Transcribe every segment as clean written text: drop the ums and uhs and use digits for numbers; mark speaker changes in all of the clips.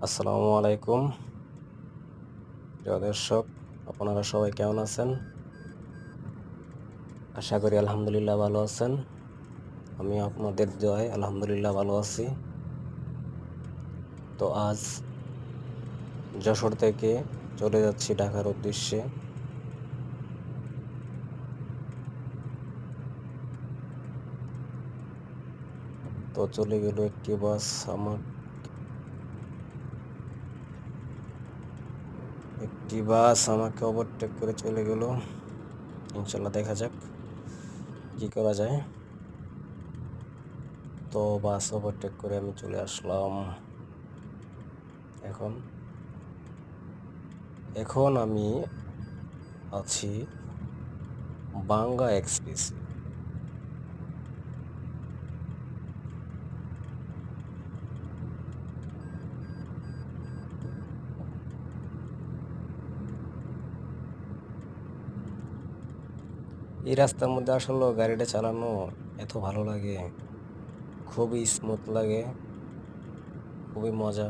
Speaker 1: আসসালামু আলাইকুম প্রিয় দর্শক, আপনারা সবাই কেমন আছেন? আশা করি আলহামদুলিল্লাহ ভালো আছেন। আমি আপনাদের দোয়ায় আলহামদুলিল্লাহ ভালো আছি। তো আজ যশোর থেকে চলে যাচ্ছি ঢাকার উদ্দেশ্যে। তো চলে গেল একটি বাস আমাকে ওভারটেক করে চলে গেল। ইনশাল্লাহ দেখা যাক কি করা যায়। তো বাস ওভারটেক করে আমি চলে আসলাম। এখন আমি আছি বাংলা এক্সপ্রেসে। এই রাস্তার মধ্যে আসলে গাড়িটা চালানো এত ভালো লাগে, খুবই স্মুথ লাগে, খুবই মজা।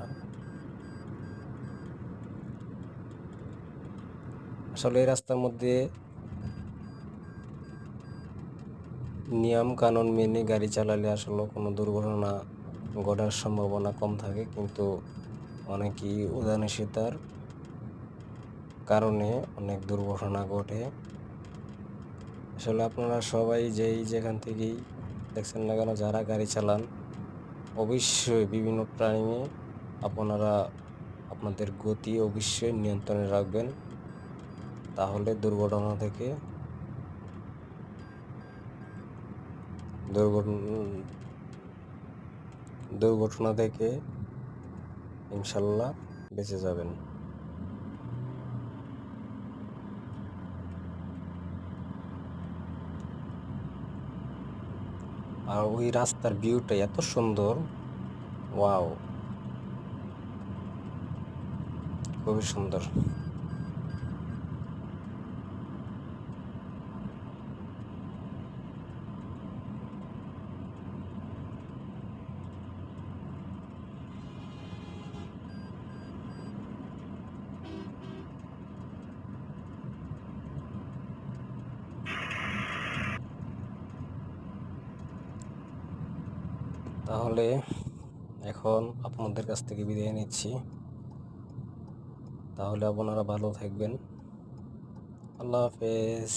Speaker 1: আসলে এই রাস্তার মধ্যে নিয়ম কানুন মেনে গাড়ি চালালে আসলে কোনো দুর্ঘটনা ঘটার সম্ভাবনা কম থাকে, কিন্তু অনেকেই উদাসীনতার কারণে অনেক দুর্ঘটনা ঘটে। আসলে আপনারা সবাই যেখান থেকেই দেখছেন না কেন, যারা গাড়ি চালান অবশ্যই বিভিন্ন টাইমে আপনারা আপনাদের গতি অবশ্যই নিয়ন্ত্রণে রাখবেন, তাহলে দুর্ঘটনা থেকে ইনশাল্লাহ বেঁচে যাবেন। আর ওই রাস্তার ভিউটা এত সুন্দর, ওয়াও, খুবই সুন্দর। তাহলে এখন আপনাদের কাছ থেকে বিদায় নিচ্ছি। তাহলে আপনারা ভালো থাকবেন। আল্লাহ হাফেজ।